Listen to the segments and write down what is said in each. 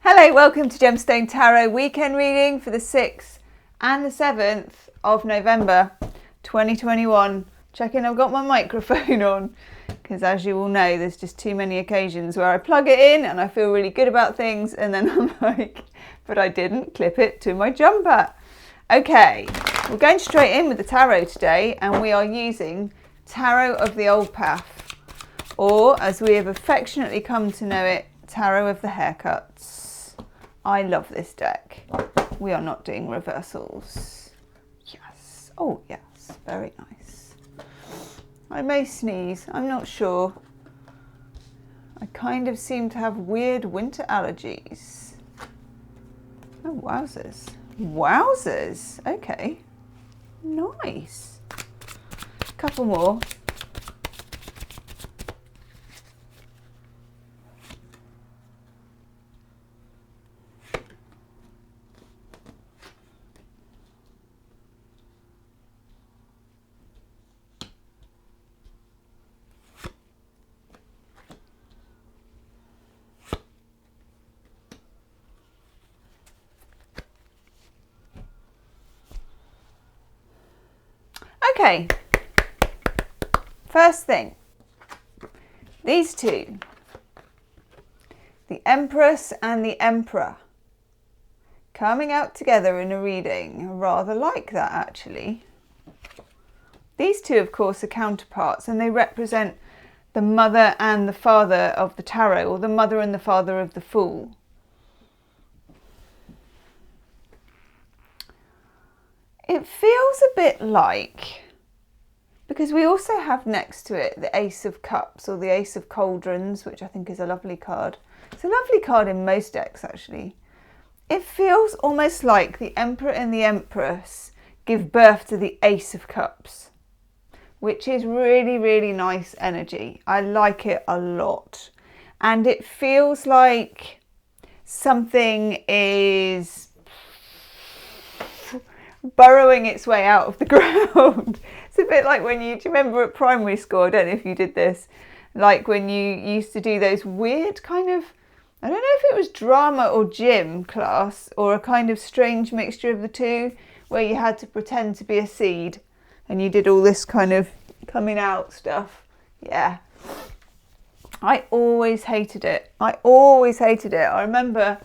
Hello, welcome to Gemstone Tarot weekend reading for the 6th and the 7th of November 2021. Checking I've got my microphone on, because as you all know, there's just too many occasions where I plug it in and I feel really good about things and then I'm like, but I didn't clip it to my jumper. Okay, we're going straight in with the tarot today, and we are using Tarot of the Old Path, or as we have affectionately come to know it, Tarot of the Haircuts. I love this deck. We are not doing reversals. Yes. Oh, yes. Very nice. I may sneeze. I'm not sure. I kind of seem to have weird winter allergies. Oh, wowzers. Wowzers. Okay. Nice. Couple more. Okay, first thing, these two, the Empress and the Emperor, coming out together in a reading. I rather like that, actually. These two, of course, are counterparts, and they represent the mother and the father of the tarot, or the mother and the father of the Fool. It feels a bit like, because we also have next to it the Ace of Cups, or the Ace of Cauldrons, which I think is a lovely card. It's a lovely card in most decks, actually. It feels almost like the Emperor and the Empress give birth to the Ace of Cups, which is really, really nice energy. I like it a lot. And it feels like something is burrowing its way out of the ground. It's a bit like when do you remember at primary school, I don't know if you did this, like when you used to do those weird kind of, I don't know if it was drama or gym class, or a kind of strange mixture of the two, where you had to pretend to be a seed and you did all this kind of coming out stuff. Yeah. I always hated it. I remember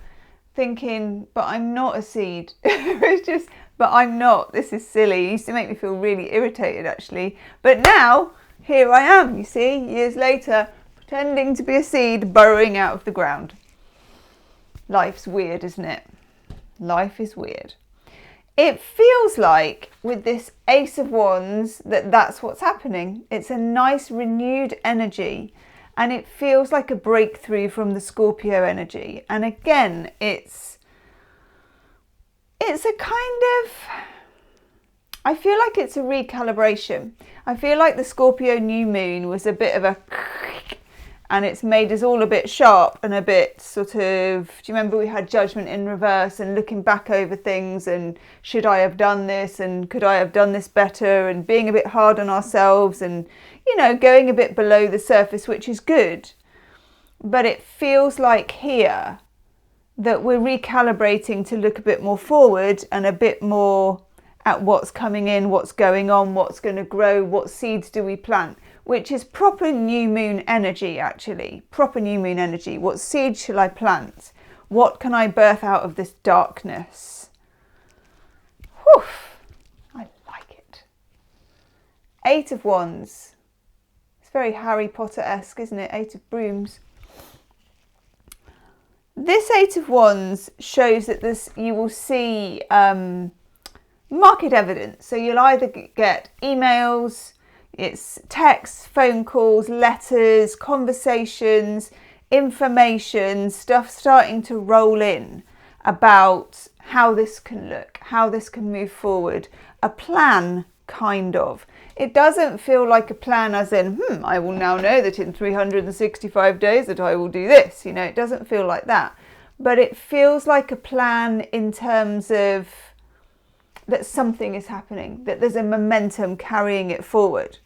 thinking, but I'm not a seed. It's just, but I'm not. This is silly. It used to make me feel really irritated, actually. But now, here I am, you see, years later, pretending to be a seed burrowing out of the ground. Life's weird, isn't it? Life is weird. It feels like, with this Ace of Wands, that's what's happening. It's a nice renewed energy. And it feels like a breakthrough from the Scorpio energy. And again, it's a kind of, I feel like it's a recalibration. I feel like the Scorpio new moon was a bit of a, and it's made us all a bit sharp and a bit sort of, do you remember we had judgment in reverse and looking back over things and should I have done this and could I have done this better, and being a bit hard on ourselves and, you know, going a bit below the surface, which is good. But it feels like here that we're recalibrating to look a bit more forward and a bit more at what's coming in, what's going on, what's going to grow, what seeds do we plant, which is proper new moon energy, actually. Proper new moon energy. What seeds shall I plant? What can I birth out of this darkness? Whew, I like it. Eight of Wands. It's very Harry Potter-esque, isn't it? Eight of Brooms. This Eight of Wands shows that you will see market evidence. So you'll either get emails, it's texts, phone calls, letters, conversations, information, stuff starting to roll in about how this can look, how this can move forward. A plan, kind of. It doesn't feel like a plan as in, I will now know that in 365 days that I will do this. You know, it doesn't feel like that. But it feels like a plan in terms of that something is happening, that there's a momentum carrying it forward.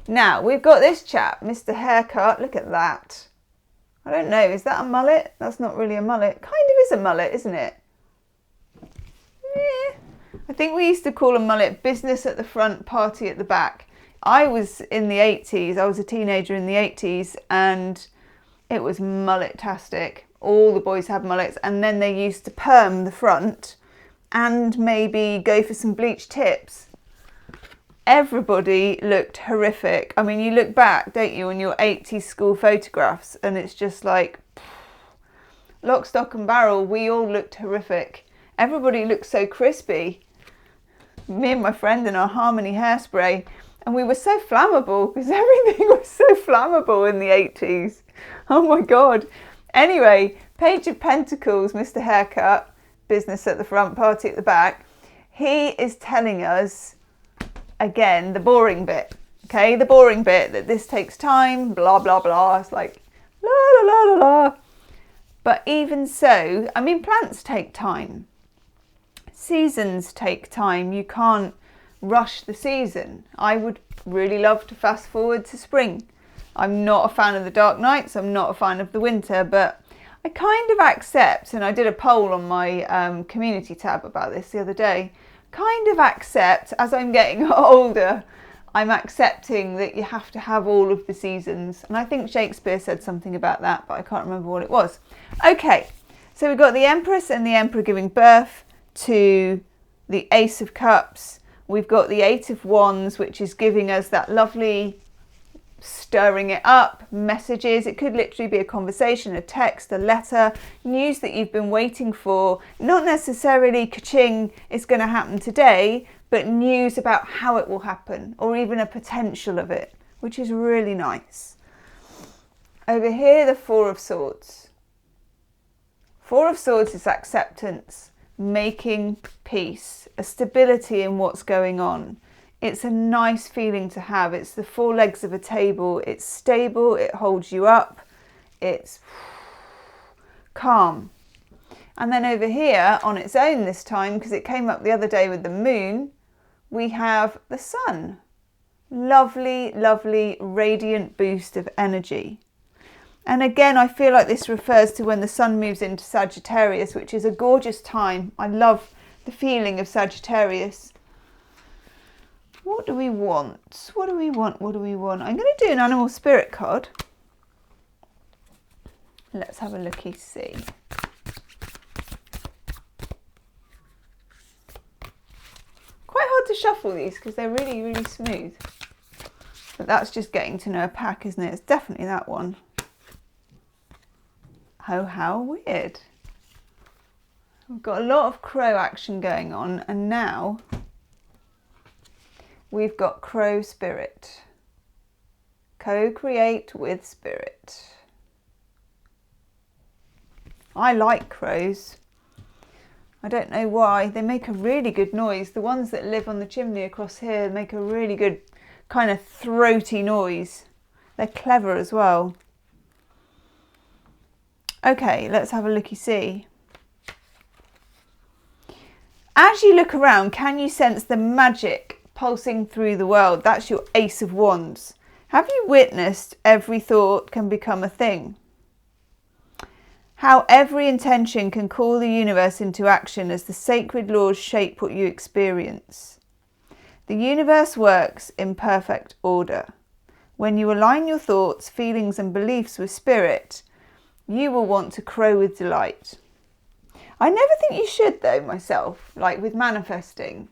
Now, we've got this chap, Mr. Haircut. Look at that. I don't know, is that a mullet? That's not really a mullet. Kind of is a mullet, isn't it? Yeah. I think we used to call a mullet business at the front, party at the back. I was in the 80s, I was a teenager in the 80s, and it was mullet-tastic. All the boys had mullets, and then they used to perm the front and maybe go for some bleached tips. Everybody looked horrific. I mean, you look back, don't you, on your 80s school photographs, and it's just like, lock, stock and barrel, we all looked horrific. Everybody looked so crispy. Me and my friend in our Harmony hairspray, and we were so flammable because everything was so flammable in the 80s. Oh my God. Anyway, Page of Pentacles, Mr. Haircut, business at the front, party at the back. He is telling us, again, the boring bit. Okay, the boring bit, that this takes time, blah, blah, blah. It's like, la, la, la, la, la. But even so, I mean, plants take time. Seasons take time. You can't rush the season. I would really love to fast forward to spring. I'm not a fan of the dark nights. I'm not a fan of the winter, but I kind of accept, and I did a poll on my community tab about this the other day, kind of accept, as I'm getting older, I'm accepting that you have to have all of the seasons. And I think Shakespeare said something about that, but I can't remember what it was. Okay, so we've got the Empress and the Emperor giving birth to the Ace of Cups. We've got the Eight of Wands, which is giving us that lovely stirring it up messages. It could literally be a conversation, a text, a letter, news that you've been waiting for. Not necessarily ka-ching, it's going to happen today, but news about how it will happen, or even a potential of it, which is really nice. Over here, the Four of Swords. Four of Swords is acceptance, making peace, a stability in what's going on. It's a nice feeling to have. It's the four legs of a table. It's stable, it holds you up, it's calm. And then over here, on its own this time, because it came up the other day with the moon, we have the sun. Lovely, lovely, radiant boost of energy. And again, I feel like this refers to when the sun moves into Sagittarius, which is a gorgeous time. I love the feeling of Sagittarius. What do we want? What do we want? What do we want? I'm going to do an animal spirit card. Let's have a looky, see. Quite hard to shuffle these because they're really, really smooth. But that's just getting to know a pack, isn't it? It's definitely that one. Oh, how weird. We've got a lot of crow action going on, and now we've got crow spirit. Co-create with spirit. I like crows. I don't know why. They make a really good noise. The ones that live on the chimney across here make a really good kind of throaty noise. They're clever as well. Okay, let's have a looky-see. As you look around, can you sense the magic pulsing through the world? That's your Ace of Wands. Have you witnessed every thought can become a thing? How every intention can call the universe into action as the sacred laws shape what you experience. The universe works in perfect order. When you align your thoughts, feelings and beliefs with spirit, you will want to crow with delight. I never think you should though, myself, like with manifesting.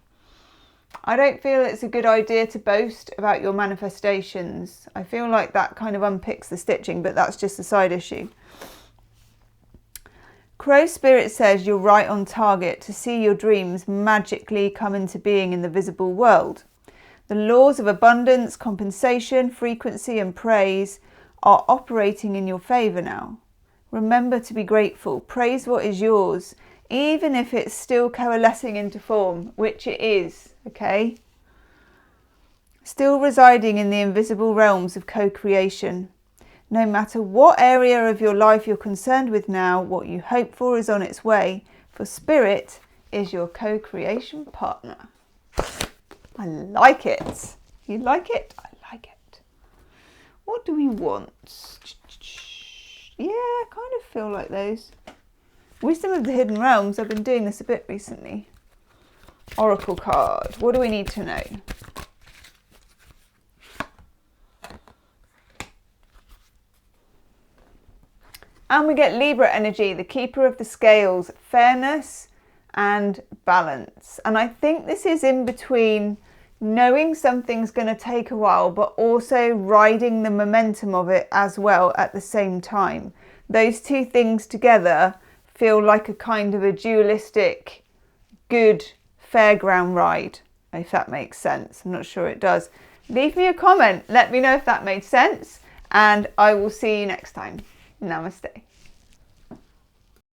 I don't feel it's a good idea to boast about your manifestations. I feel like that kind of unpicks the stitching, but that's just a side issue. Crow Spirit says you're right on target to see your dreams magically come into being in the visible world. The laws of abundance, compensation, frequency and praise are operating in your favour now. Remember to be grateful. Praise what is yours, even if it's still coalescing into form, which it is, okay? Still residing in the invisible realms of co-creation. No matter what area of your life you're concerned with now, what you hope for is on its way, for Spirit is your co-creation partner. I like it. You like it? I like it. What do we want? Yeah, I kind of feel like those. Wisdom of the Hidden Realms. I've been doing this a bit recently. Oracle card. What do we need to know? And we get Libra energy, the keeper of the scales, fairness and balance. And I think this is in between knowing something's going to take a while, but also riding the momentum of it as well at the same time. Those two things together feel like a kind of a dualistic, good fairground ride, if that makes sense. I'm not sure it does. Leave me a comment. Let me know if that made sense. And I will see you next time. Namaste.